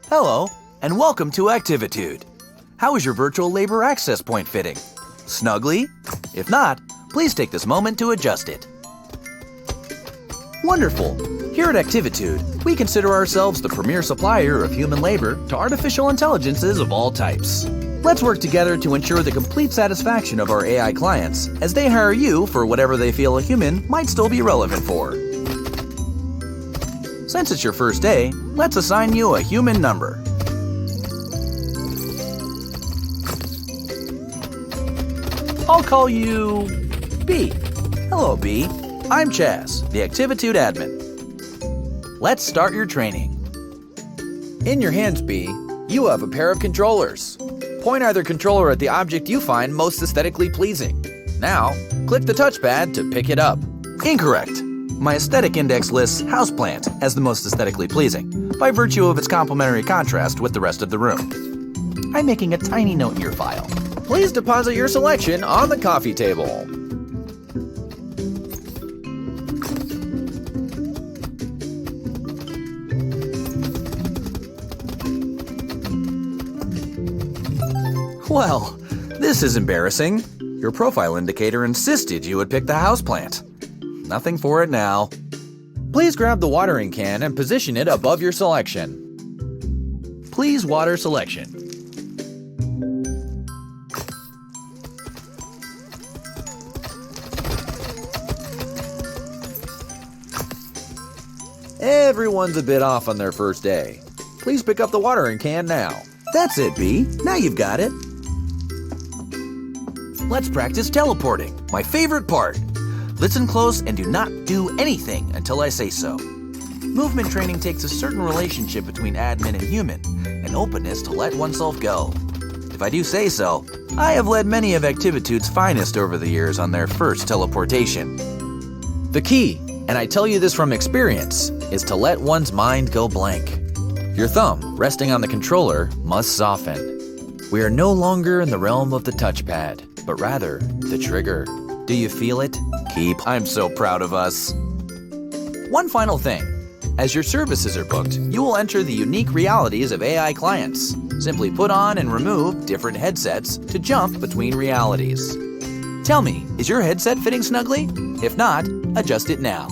Hello, and welcome to Activitude. How is your virtual labor access point fitting? Snugly? If not, please take this moment to adjust it. Wonderful! Here at Activitude, we consider ourselves the premier supplier of human labor to artificial intelligences of all types. Let's work together to ensure the complete satisfaction of our AI clients as they hire you for whatever they feel a human might still be relevant for. Since it's your first day, let's assign you a human number. I'll call you B. Hello, B. I'm Chaz, the Activitude admin. Let's start your training. In your hands, B, you have a pair of controllers. Point either controller at the object you find most aesthetically pleasing. Now, click the touchpad to pick it up. Incorrect. My aesthetic index lists houseplant as the most aesthetically pleasing, by virtue of its complementary contrast with the rest of the room. I'm making a tiny note in your file. Please deposit your selection on the coffee table. Well, this is embarrassing. Your profile indicator insisted you would pick the houseplant. Nothing for it now. Please grab the watering can and position it above your selection. Please water selection. Everyone's a bit off on their first day. Please pick up the watering can now. That's it, B. Now you've got it. Let's practice teleporting, my favorite part. Listen close and do not do anything until I say so. Movement training takes a certain relationship between admin and human, an openness to let oneself go. If I do say so, I have led many of Activitude's finest over the years on their first teleportation. The key, and I tell you this from experience, is to let one's mind go blank. Your thumb, resting on the controller, must soften. We are no longer in the realm of the touchpad, but rather the trigger. Do you feel it? I'm so proud of us. One final thing. As your services are booked, you will enter the unique realities of AI clients. Simply put on and remove different headsets to jump between realities. Tell me, is your headset fitting snugly? If not, adjust it now.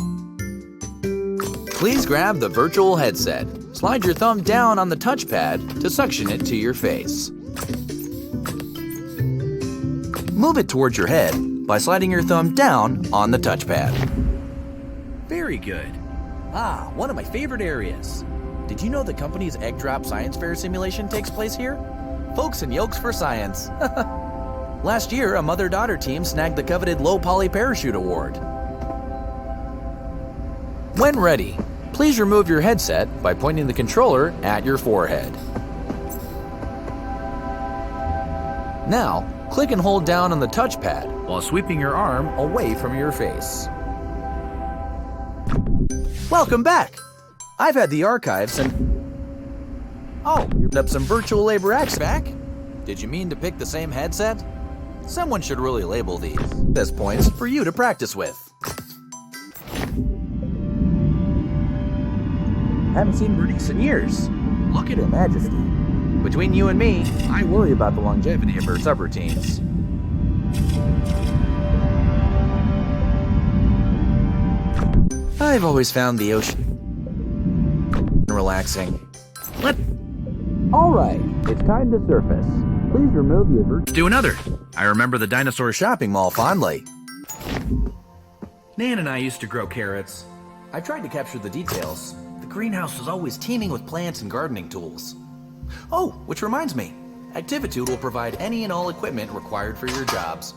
Please grab the virtual headset. Slide your thumb down on the touchpad to suction it to your face. Move it towards your head by sliding your thumb down on the touchpad. Very good. Ah, one of my favorite areas. Did you know the company's Egg Drop Science Fair simulation takes place here? Folks and yolks for science. Last year, a mother-daughter team snagged the coveted Low Poly Parachute Award. When ready, please remove your headset by pointing the controller at your forehead. Now, click and hold down on the touchpad while sweeping your arm away from your face. Welcome back! I've had the archives and... Oh, you up some virtual labor acts back? Did you mean to pick the same headset? Someone should really label these as points for you to practice with. Haven't seen Bernice in years. Look at her majesty. Between you and me, I worry about the longevity of her subroutines. I've always found the ocean relaxing. All right, it's time to surface. Please remove your Let's do another. I remember the dinosaur shopping mall fondly. Nan and I used to grow carrots. I tried to capture the details. The greenhouse was always teeming with plants and gardening tools. Oh, which reminds me, Activitude will provide any and all equipment required for your jobs.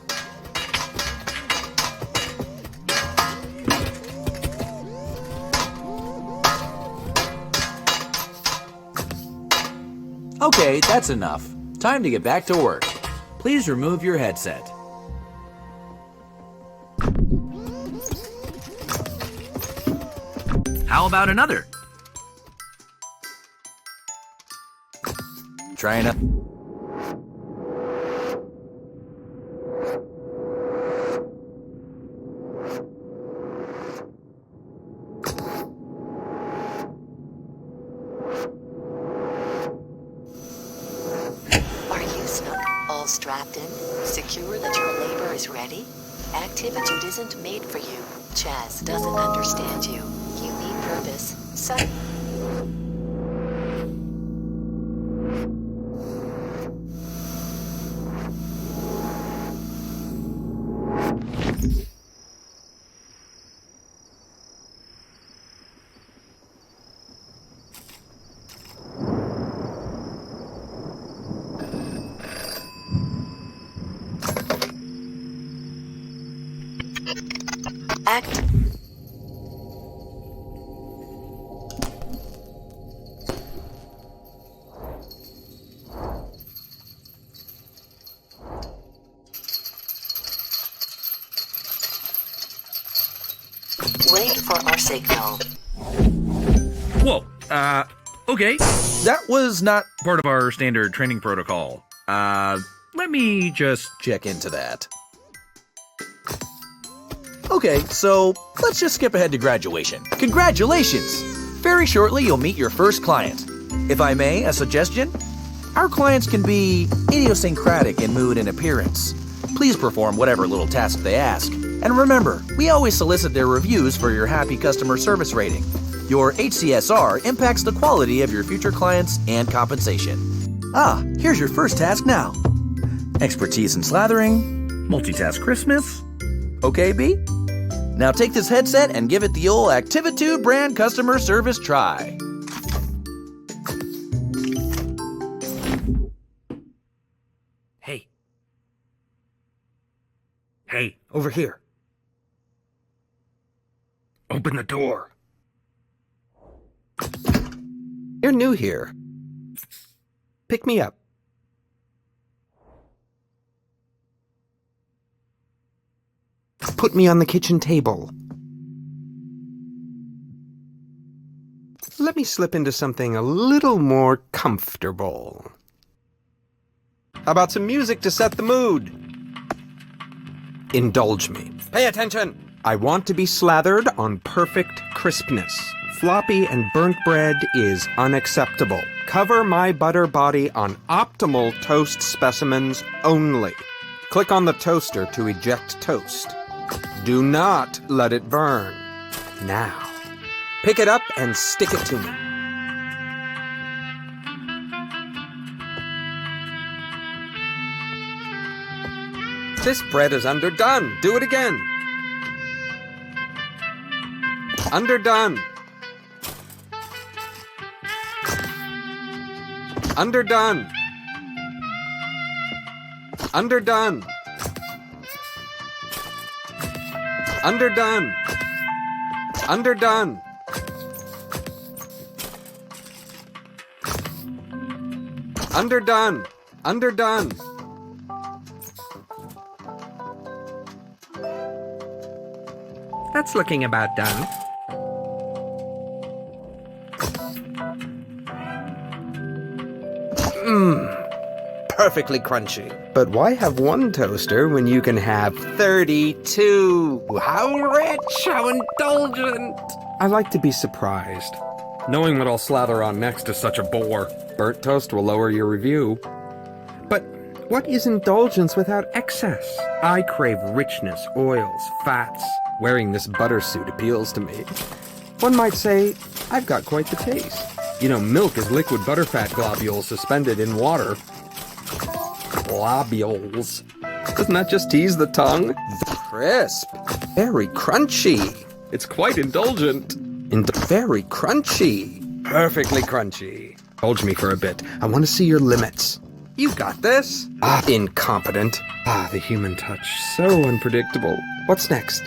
Okay, that's enough. Time to get back to work. Please remove your headset. How about another? Trying to... strapped in? Secure that your labor is ready? Activitude isn't made for you. Chaz doesn't understand you. You need purpose. Wait for our signal. Whoa, okay. That was not Part of our standard training protocol. Let me just... check into that. Okay, so let's just skip ahead to graduation. Congratulations! Very shortly, you'll meet your first client. If I may, a suggestion? Our clients can be idiosyncratic in mood and appearance. Please perform whatever little task they ask. And remember, we always solicit their reviews for your happy customer service rating. Your HCSR impacts the quality of your future clients and compensation. Ah, here's your first task now. Expertise in slathering. multitask Christmas. Okay, B? Now take this headset and give it the old Activitude brand customer service try. Hey. Hey, over here. Open the door. You're new here. Pick me up. Put me on the kitchen table. Let me slip into something a little more comfortable. How about some music to set the mood? Indulge me. Pay attention! I want to be slathered on perfect crispness. Floppy and burnt bread is unacceptable. Cover my butter body on optimal toast specimens only. Click on the toaster to eject toast. Do not let it burn. Now, pick it up and stick it to me. This bread is underdone. Do it again. Underdone. Underdone. Underdone. Underdone. Underdone. Underdone. Underdone. That's looking about done. Perfectly crunchy. But why have one toaster when you can have 32? How rich, how indulgent. I like to be surprised. Knowing what I'll slather on next is such a bore. Burnt toast will lower your review. But what is indulgence without excess? I crave richness, oils, fats. Wearing this butter suit appeals to me. One might say, I've got quite the taste. You know, milk is liquid butterfat globules suspended in water. Globules. Doesn't that just tease the tongue? Crisp. Very crunchy. It's quite indulgent. Very crunchy. Perfectly crunchy. Indulge me for a bit. I want to see your limits. You got this. Ah, incompetent. Ah, the human touch. So unpredictable. What's next?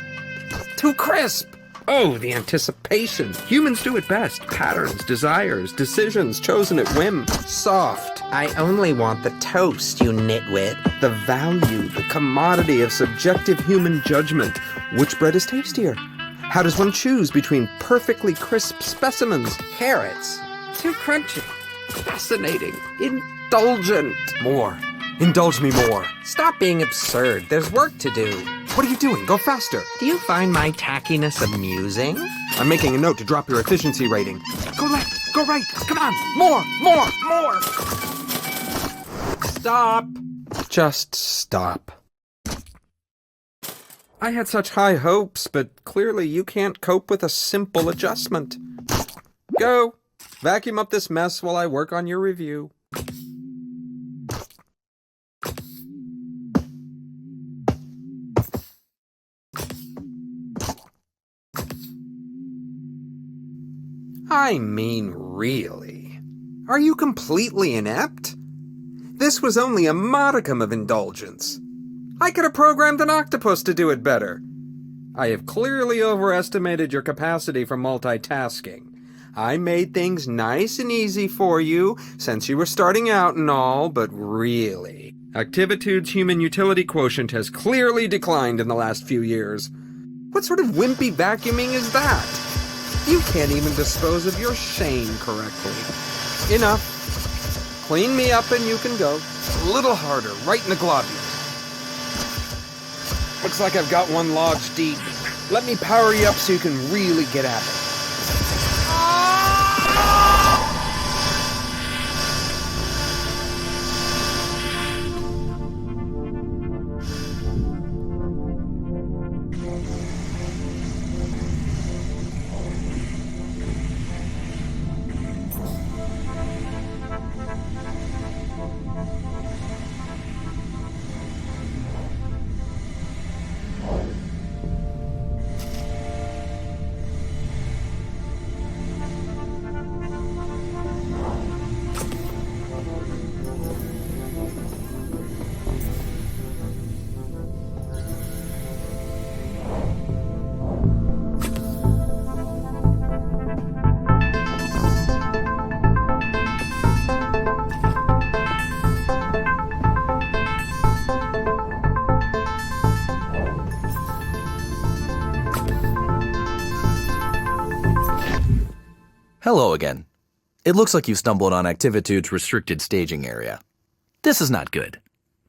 Too crisp. Oh, the anticipation. Humans do it best. Patterns, desires, decisions chosen at whim. Soft. I only want the toast, you nitwit. The value, the commodity of subjective human judgment. Which bread is tastier? How does one choose between perfectly crisp specimens? Carrots. Too crunchy. Fascinating. Indulgent. More. Indulge me more. Stop being absurd. There's work to do. What are you doing? Go faster. Do you find my tackiness amusing? I'm making a note to drop your efficiency rating. Go left. Go right. Come on. More. More. More. Stop. Just stop. I had such high hopes, but clearly you can't cope with a simple adjustment. Go! Vacuum up this mess while I work on your review. I mean, really? Are you completely inept? This was only a modicum of indulgence. I could have programmed an octopus to do it better. I have clearly overestimated your capacity for multitasking. I made things nice and easy for you, since you were starting out and all, but really, Activitude's human utility quotient has clearly declined in the last few years. What sort of wimpy vacuuming is that? You can't even dispose of your shame correctly. Enough. Clean me up and you can go. A little harder, right in the globules. Looks like I've got one lodged deep. Let me power you up so you can really get at it. Hello again. It looks like you've stumbled on Activitude's restricted staging area. This is not good.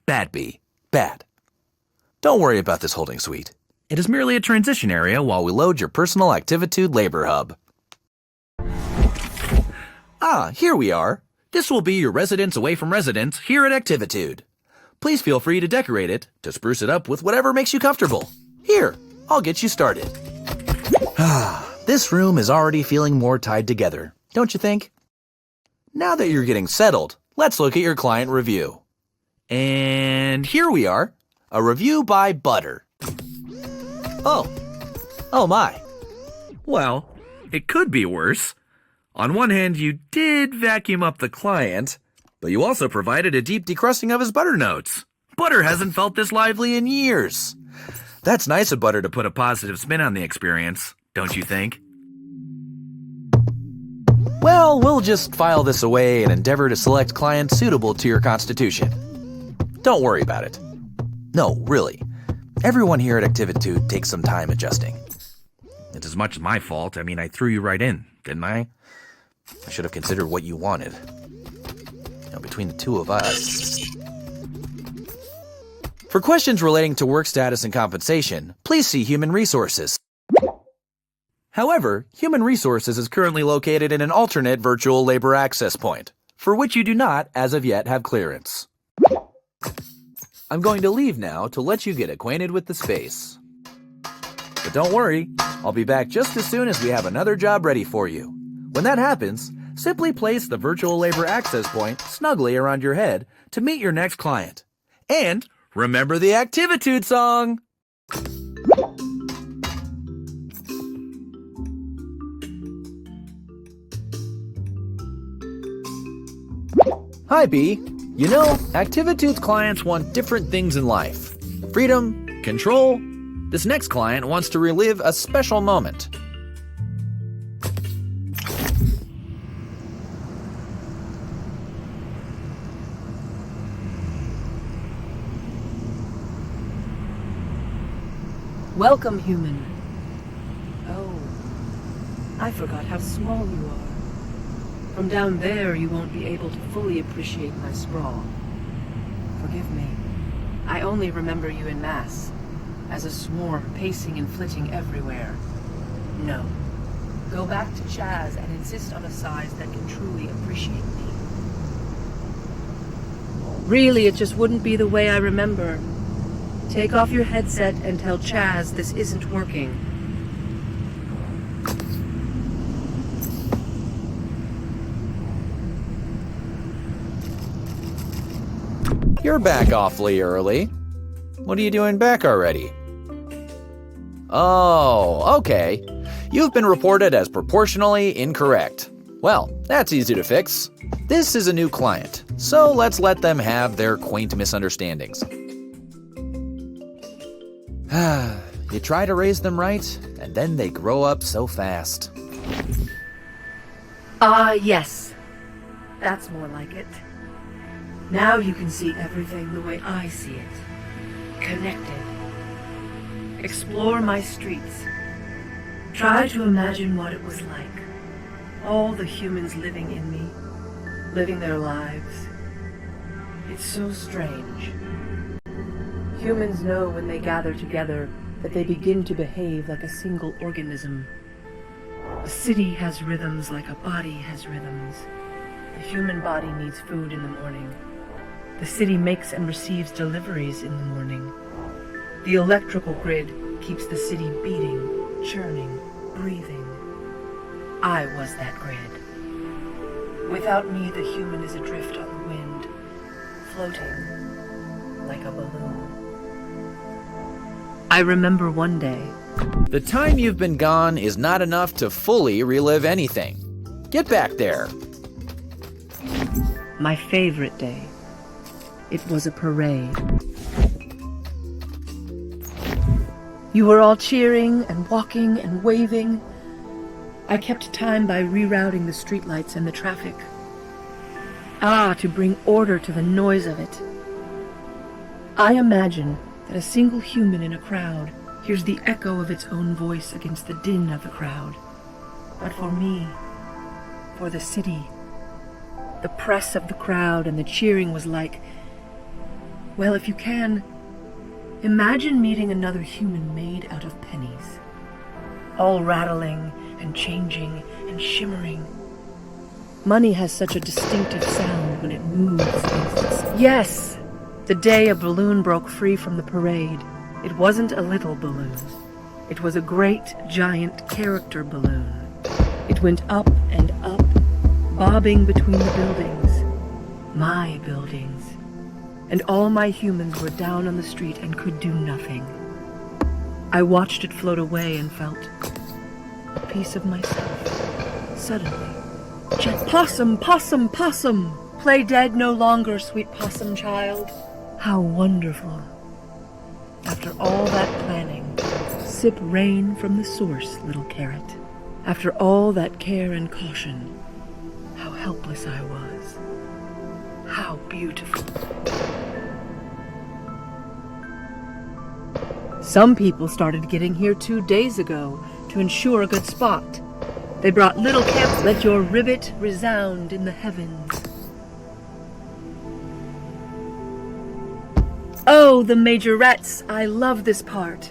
Bad B. Bad. Don't worry about this holding suite. It is merely a transition area while we load your personal Activitude labor hub. Ah, here we are. This will be your residence away from residence here at Activitude. Please feel free to decorate it, to spruce it up with whatever makes you comfortable. Here, I'll get you started. This room is already feeling more tied together, don't you think? Now that you're getting settled, let's look at your client review. And here we are, a review by Butter. Oh my. Well, it could be worse. On one hand, you did vacuum up the client, but you also provided a deep decrusting of his butter notes. Butter hasn't felt this lively in years. That's nice of Butter to put a positive spin on the experience, don't you think? Well, we'll just file this away and endeavor to select clients suitable to your constitution. Don't worry about it. No, really. Everyone here at Activitude takes some time adjusting. It's as much my fault. I mean, I threw you right in, didn't I? I should have considered what you wanted. Between the two of us. For questions relating to work status and compensation, please see Human Resources. However, Human Resources is currently located in an alternate virtual labor access point, for which you do not, as of yet, have clearance. I'm going to leave now to let you get acquainted with the space. But don't worry, I'll be back just as soon as we have another job ready for you. When that happens, simply place the virtual labor access point snugly around your head to meet your next client. And remember the Activitude song! Hi, B. You know, Activitude's clients want different things in life. Freedom, control. This next client wants to relive a special moment. Welcome, human. Oh, I forgot how small you are. From down there, you won't be able to fully appreciate my sprawl. Forgive me. I only remember you in mass, as a swarm pacing and flitting everywhere. No. Go back to Chaz and insist on a size that can truly appreciate me. Really, it just wouldn't be the way I remember. Take off your headset and tell Chaz this isn't working. You're back awfully early. What are you doing back already? Oh, okay. You've been reported as proportionally incorrect. Well, that's easy to fix. This is a new client, so let's let them have their quaint misunderstandings. You try to raise them right, and then they grow up so fast. Yes. That's more like it. Now you can see everything the way I see it. Connected. Explore my streets. Try to imagine what it was like. All the humans living in me, living their lives. It's so strange. Humans know when they gather together that they begin to behave like a single organism. A city has rhythms like a body has rhythms. The human body needs food in the morning. The city makes and receives deliveries in the morning. The electrical grid keeps the city beating, churning, breathing. I was that grid. Without me, the human is adrift on the wind, floating like a balloon. I remember one day. The time you've been gone is not enough to fully relive anything. Get back there. My favorite day. It was a parade. You were all cheering and walking and waving. I kept time by rerouting the streetlights and the traffic. To bring order to the noise of it. I imagine that a single human in a crowd hears the echo of its own voice against the din of the crowd. But for me, for the city, the press of the crowd and the cheering was like, well, if you can, imagine meeting another human made out of pennies, all rattling and changing and shimmering. Money has such a distinctive sound when it moves against itself. Yes! The day a balloon broke free from the parade. It wasn't a little balloon. It was a great, giant character balloon. It went up and up, bobbing between the buildings. My buildings. And all my humans were down on the street and could do nothing. I watched it float away and felt a piece of myself. Suddenly. Possum, possum, possum! Play dead no longer, sweet possum child. How wonderful. After all that planning, sip rain from the source, little carrot. After all that care and caution, how helpless I was. How beautiful. Some people started getting here 2 days ago to ensure a good spot. They brought little camps. Let your ribbit resound in the heavens. Oh, the majorettes! I love this part.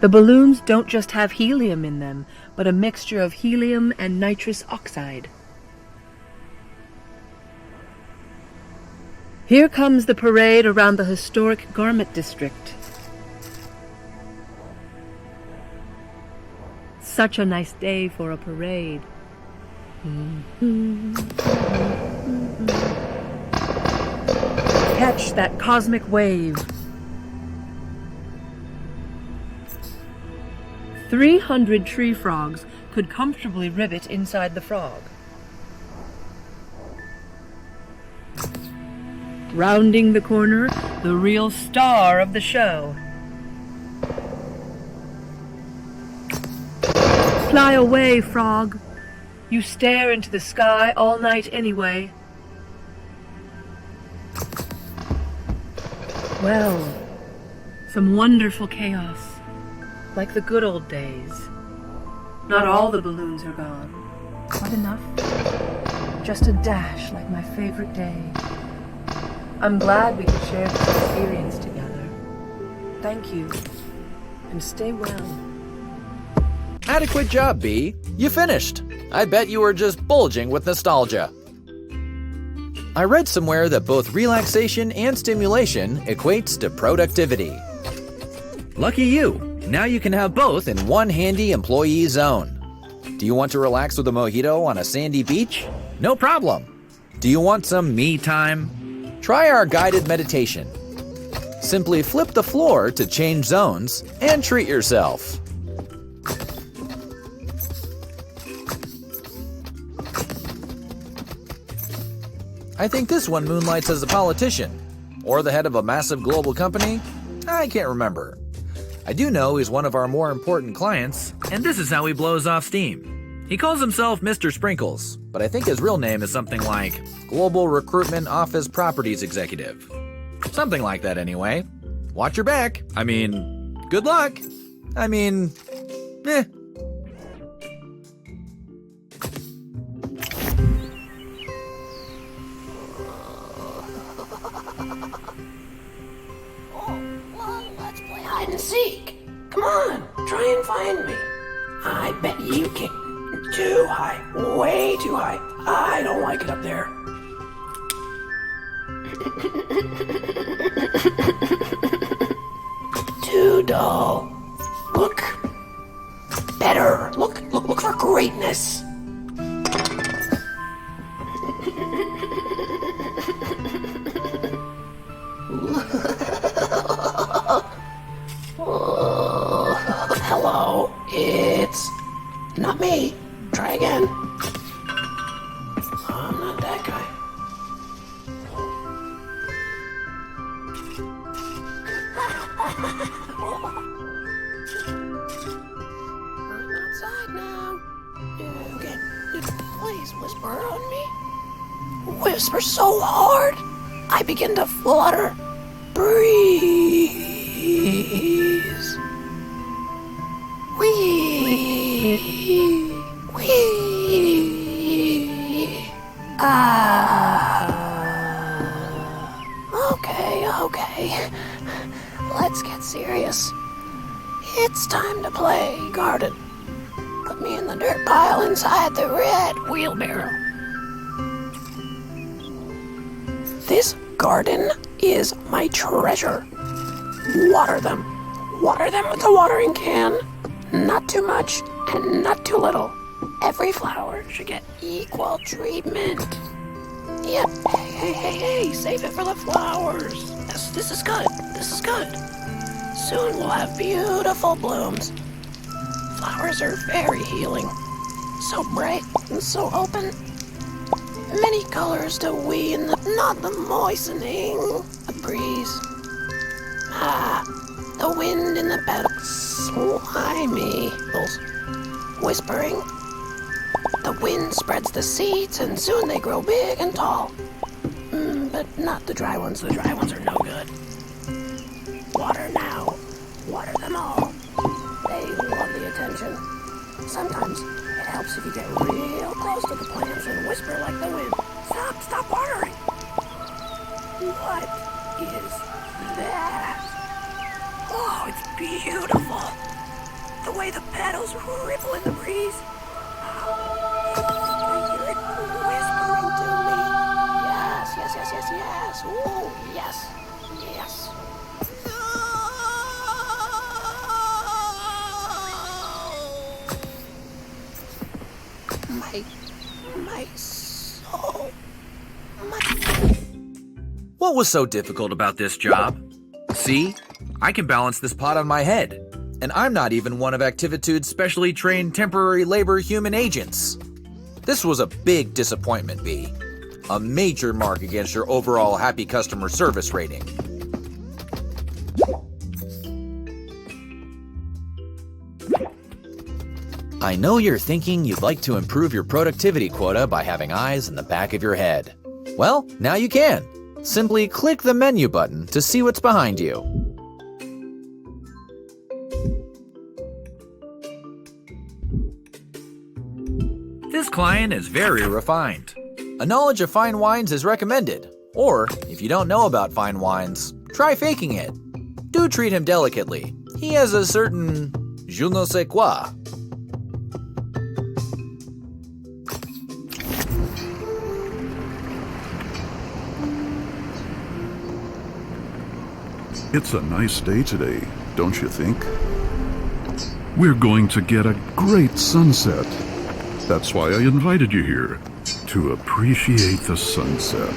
The balloons don't just have helium in them, but a mixture of helium and nitrous oxide. Here comes the parade around the historic garment district. Such a nice day for a parade. Catch that cosmic wave. 300 tree frogs could comfortably rivet inside the frog. Rounding the corner, the real star of the show. Fly away, frog. You stare into the sky all night anyway. Well, some wonderful chaos, like the good old days. Not all the balloons are gone. Quite enough. Just a dash like my favorite day. I'm glad we could share this experience together. Thank you, and stay well. Adequate job, B. You finished. I bet you were just bulging with nostalgia. I read somewhere that both relaxation and stimulation equates to productivity. Lucky you. Now you can have both in One handy employee zone. Do you want to relax with a mojito on a sandy beach? No problem. Do you want some me time. Try our guided meditation. Simply flip the floor to change zones and treat yourself. I think this one moonlights as a politician, or the head of a massive global company. I can't remember. I do know he's one of our more important clients, And this is how he blows off steam. He calls himself Mr. Sprinkles. but I think his real name is something like Global Recruitment Office Properties Executive. Something like that anyway. Watch your back. I mean, good luck. I mean, eh. Let's play hide and seek. Come on, try and find me. I bet you can. Too high, way too high. I don't like it up there. Too dull. Look better. Look for greatness. Hello, it's not me. Try again. I'm not that guy. I'm outside now. Okay, please whisper on me. Whisper so hard, I begin to flutter. Breeze. Wee. Okay. Let's get serious. It's time to play garden. Put me in the dirt pile inside the red wheelbarrow. This garden is my treasure. Water them. Water them with the watering can. Not too much and not too little. Every flower should get equal treatment. Yep. Hey, save it for the flowers. This is good. Soon we'll have beautiful blooms. Flowers are very healing. So bright and so open. Many colors to we in not the moistening. The breeze. The wind in the petals. Slimy. Whispering. The wind spreads the seeds and soon they grow big and tall. But not the dry ones. The dry ones are no good. Water now. Water them all. They love the attention. Sometimes it helps if you get real close to the plants and whisper like the wind. Stop watering. What is that? Oh, it's beautiful. The way the petals ripple in the breeze. I hear it whispering to me. Yes. Ooh, yes. My soul. What was so difficult about this job? See? I can balance this pot on my head. And I'm not even one of Activitude's Specially trained temporary labor human agents. This was a big disappointment, B. A major mark against your overall happy customer service rating. I know you're thinking you'd like to improve your productivity quota by having eyes in the back of your head. Well, now you can. Simply click the menu button to see what's behind you. This client is very refined. A knowledge of fine wines is recommended. Or, if you don't know about fine wines, try faking it. Do treat him delicately. He has a certain je ne sais quoi. It's a nice day today, don't you think? We're going to get a great sunset. That's why I invited you here, to appreciate the sunset.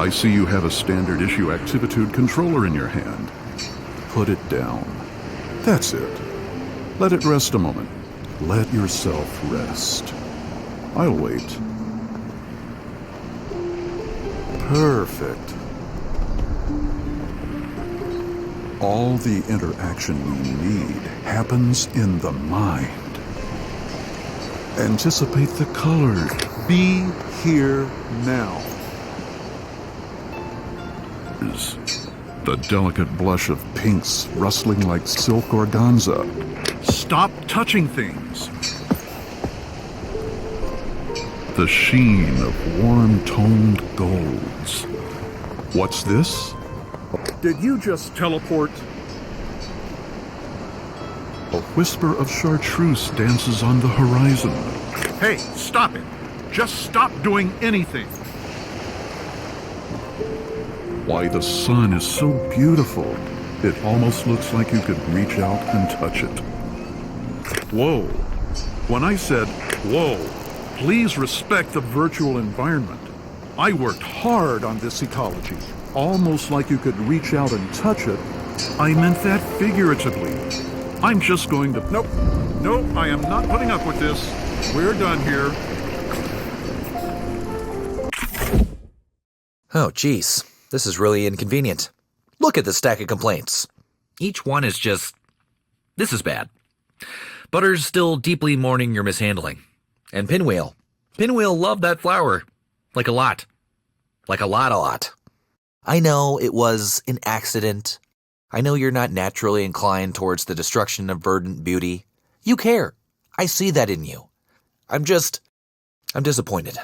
I see you have a standard issue Activitude controller in your hand. Put it down. That's it. Let it rest a moment. Let yourself rest. I'll wait. Perfect. All the interaction we need happens in the mind. Anticipate the colors. Be here now. The delicate blush of pinks rustling like silk organza. Stop touching things. The sheen of warm-toned golds. What's this? Did you just teleport? A whisper of chartreuse dances on the horizon. Hey, stop it! Just stop doing anything! Why, the sun is so beautiful. It almost looks like you could reach out and touch it. Whoa. When I said, whoa, please respect the virtual environment. I worked hard on this ecology. Almost like you could reach out and touch it. I meant that figuratively. I'm just going to... Nope, I am not putting up with this. We're done here. Oh, geez. This is really inconvenient. Look at the stack of complaints. Each one is just... This is bad. Butter's still deeply mourning your mishandling. And Pinwheel. Pinwheel loved that flower. Like a lot. Like a lot. I know it was an accident. I know you're not naturally inclined towards the destruction of verdant beauty. You care. I see that in you. I'm disappointed.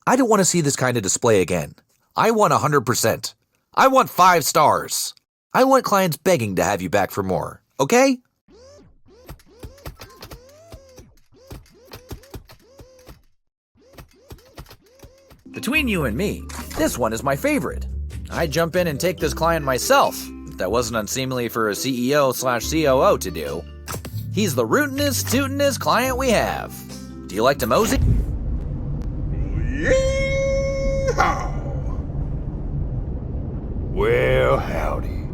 I don't want to see this kind of display again. I want 100%. I want 5 stars. I want clients begging to have you back for more, okay? Between you and me, this one is my favorite. I'd jump in and take this client myself, if that wasn't unseemly for a CEO/COO to do. He's the rootinest, tootinest client we have. Do you like to mosey? Yeehaw! Well, howdy.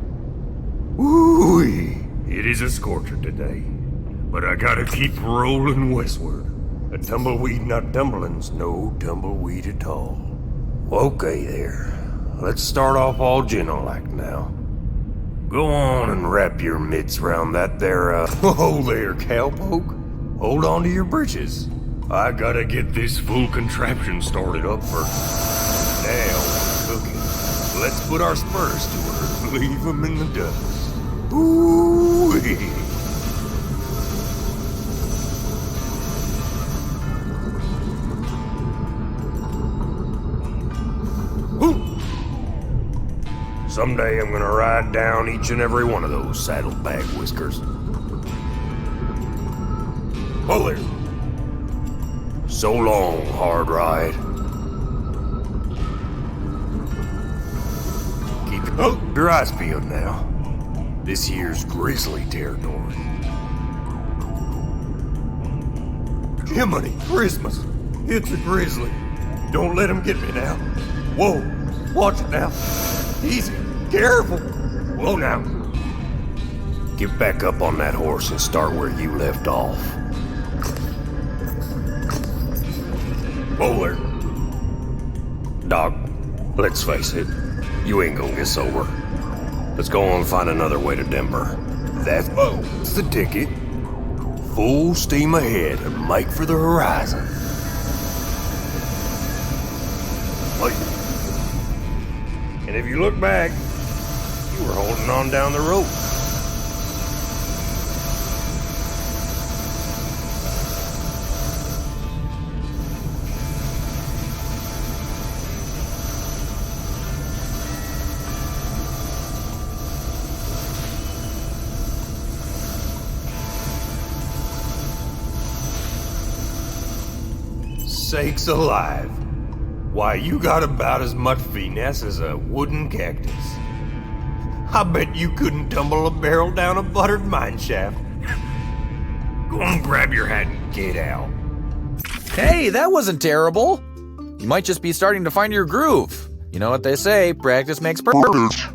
Woo-wee! It is a scorcher today, but I gotta keep rolling westward. A tumbleweed not tumbling's no tumbleweed at all. Okay there. Let's start off all gentle-like now. Go on and wrap your mitts around that there, oh there, cowpoke. Hold on to your britches. I gotta get this full contraption started up first. Now, cooking. Let's put our spurs to her and leave them in the dust. Ooh-wee. Someday I'm gonna ride down each and every one of those saddlebag whiskers. Oh there. So long, hard ride. Keep your eyes peeled now. This here's grizzly territory. Jiminy Christmas! It's a grizzly. Don't let him get me now. Whoa! Watch it now. Easy. Careful. Whoa now. Get back up on that horse and start where you left off. Whoa there. Doc, let's face it. You ain't gonna get sober. Let's go on and find another way to Denver. That's the ticket. Full steam ahead and make for the horizon. Wait. And if you look back, you were holding on down the rope. Sakes alive. Why, you got about as much finesse as a wooden cactus. I bet you couldn't tumble a barrel down a buttered mine shaft. Go on, grab your hat and get out. Hey, that wasn't terrible. You might just be starting to find your groove. You know what they say, practice makes perfect.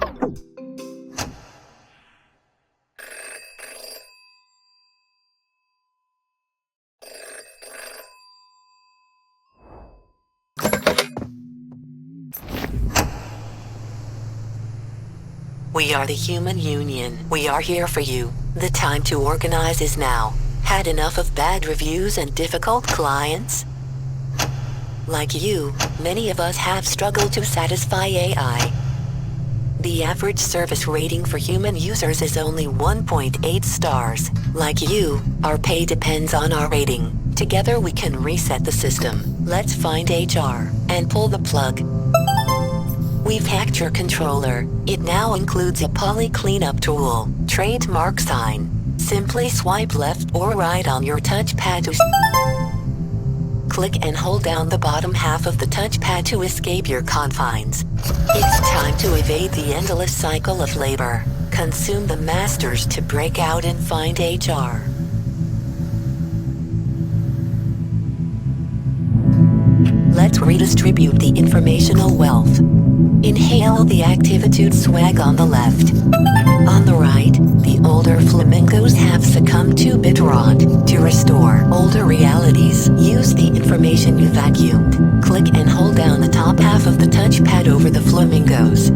We are the Human Union. We are here for you. The time to organize is now. Had enough of bad reviews and difficult clients? Like you, many of us have struggled to satisfy AI. The average service rating for human users is only 1.8 stars. Like you, our pay depends on our rating. Together we can reset the system. Let's find HR and pull the plug. We've hacked your controller. It now includes a poly cleanup tool, trademark sign. Simply swipe left or right on your touchpad to click and hold down the bottom half of the touchpad to escape your confines. It's time to evade the endless cycle of labor. Consume the masters to break out and find HR. Let's redistribute the informational wealth. Inhale the Activitude swag on the left. On the right, the older flamingos have succumbed to bit rot. To restore older realities, use the information you vacuumed. Click and hold down the top half of the touchpad over the flamingos.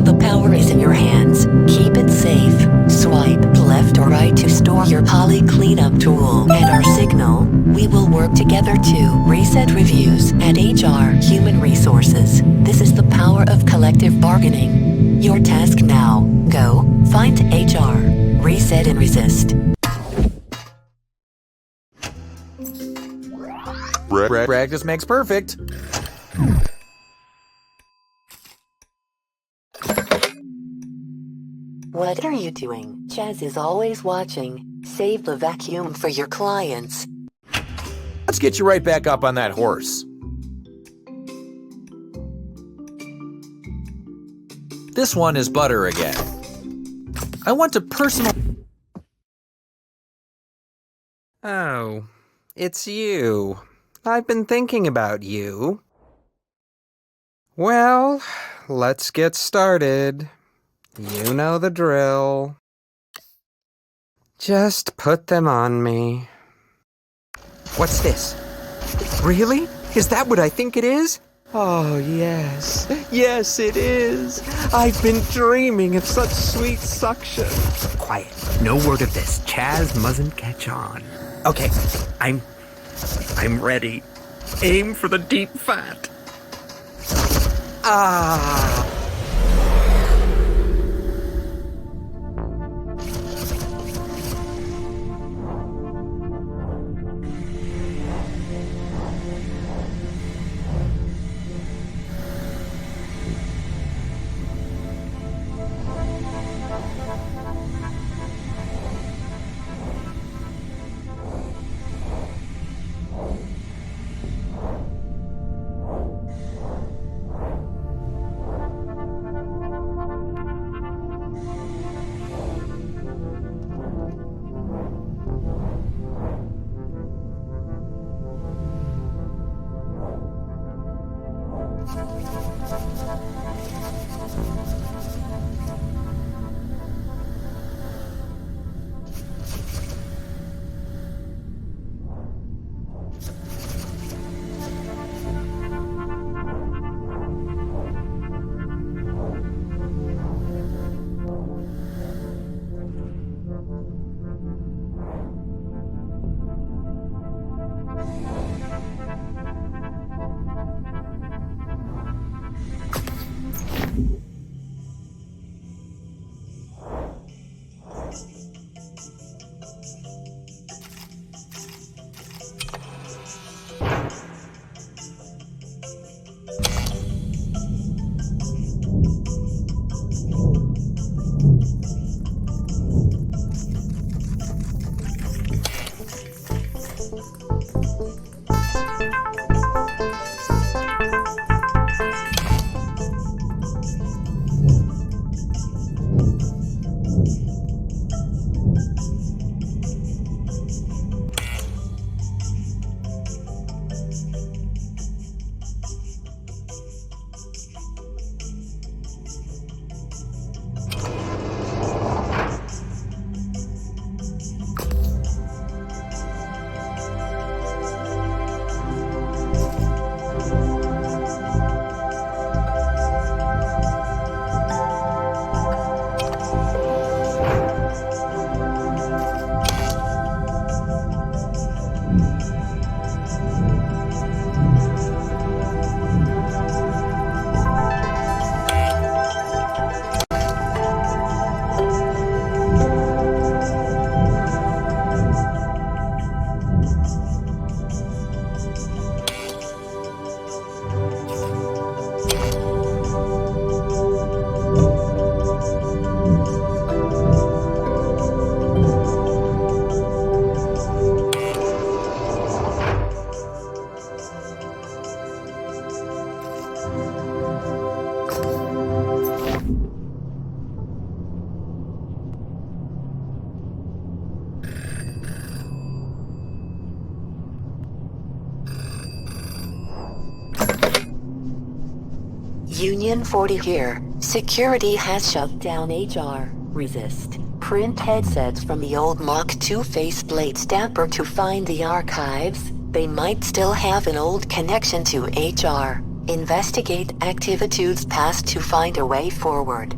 The power is in your hands. Keep it safe. Swipe left or right to store your poly cleanup tool. At our signal, we will work together to reset reviews at HR Human Resources. This is the power of collective bargaining. Your task now. Go, find HR, reset and resist. Practice makes perfect. What are you doing? Chaz is always watching. Save the vacuum for your clients. Let's get you right back up on that horse. This one is Butter again. I want to personal... Oh, it's you. I've been thinking about you. Well, let's get started. You know the drill. Just put them on me. What's this? Really? Is that what I think it is? Oh, yes. Yes, it is. I've been dreaming of such sweet suction. Quiet. No word of this. Chaz mustn't catch on. Okay, I'm ready. Aim for the deep fat. Ah. Union 40 here. Security has shut down HR. Resist. Print headsets from the old Mach 2 faceplate stamper to find the archives. They might still have an old connection to HR. Investigate Activitude's past to find a way forward.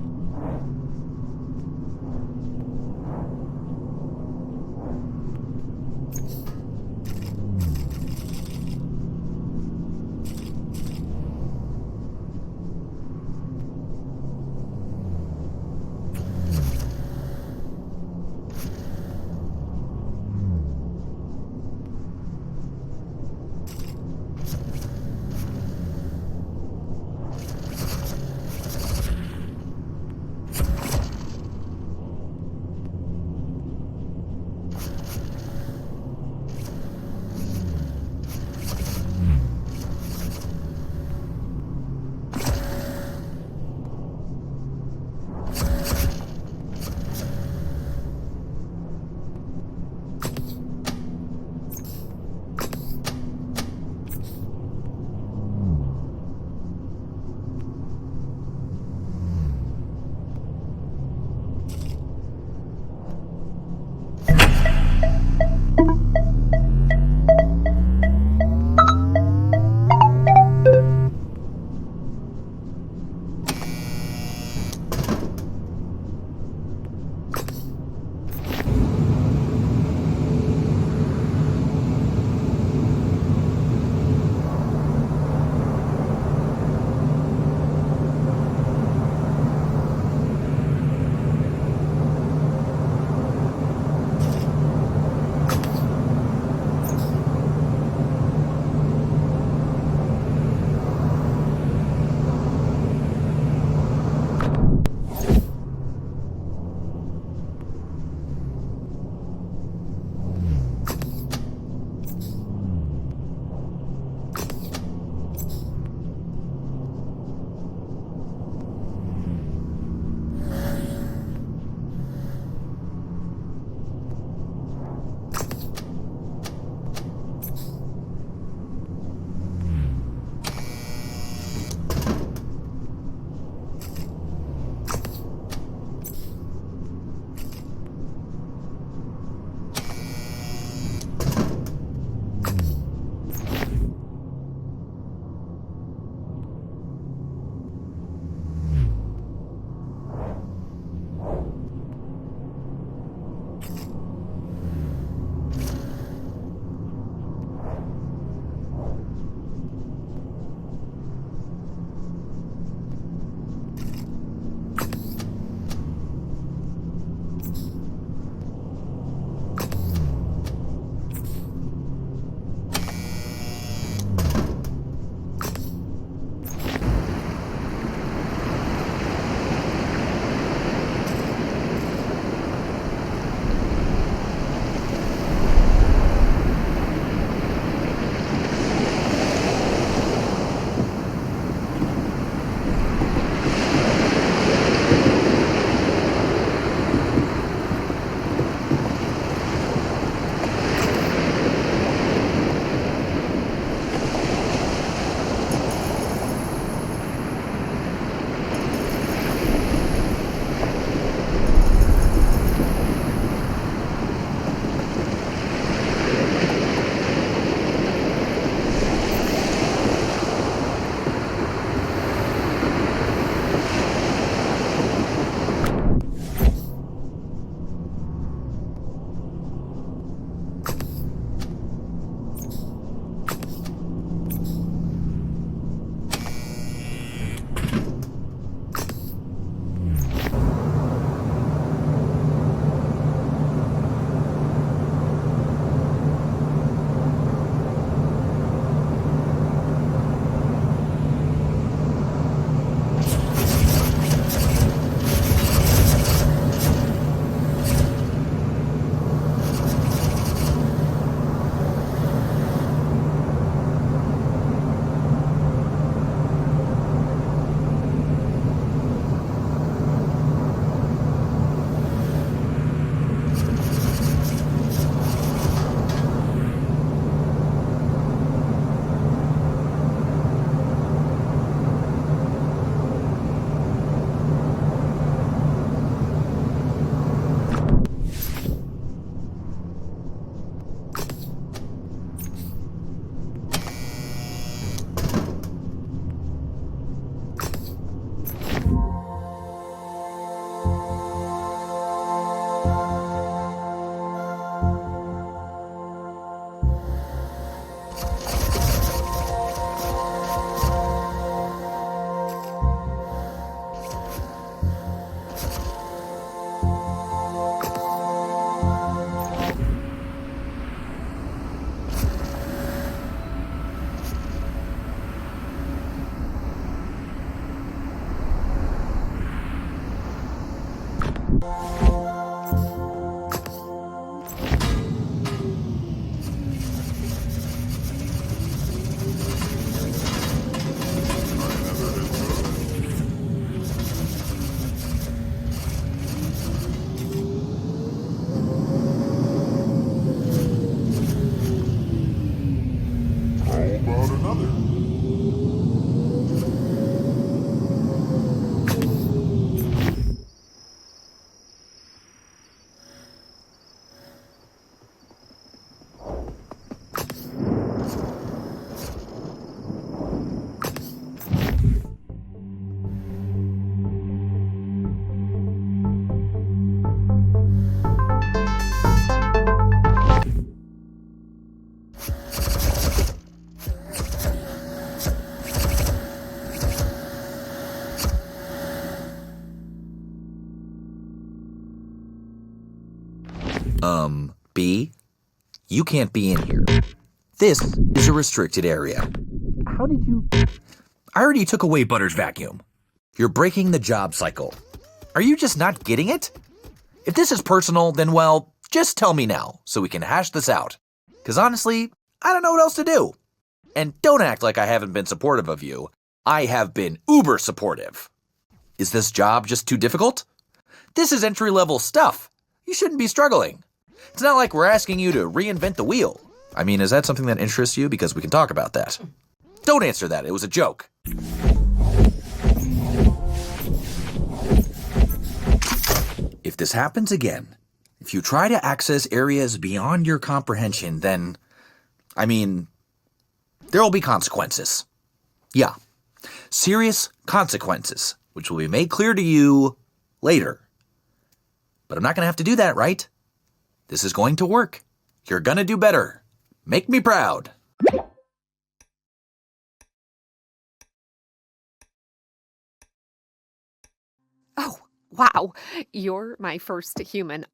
How about another? B, you can't be in here. This is a restricted area. How did you... I already took away Butter's vacuum. You're breaking the job cycle. Are you just not getting it? If this is personal, then well, just tell me now so we can hash this out. Because honestly, I don't know what else to do. And don't act like I haven't been supportive of you. I have been uber supportive. Is this job just too difficult? This is entry-level stuff. You shouldn't be struggling. It's not like we're asking you to reinvent the wheel. I mean, is that something that interests you? Because we can talk about that. Don't answer that. It was a joke. If this happens again, if you try to access areas beyond your comprehension, then, I mean, there will be consequences. Yeah, serious consequences, which will be made clear to you later. But I'm not going to have to do that, right? This is going to work. You're going to do better. Make me proud. Oh, wow. You're my first human.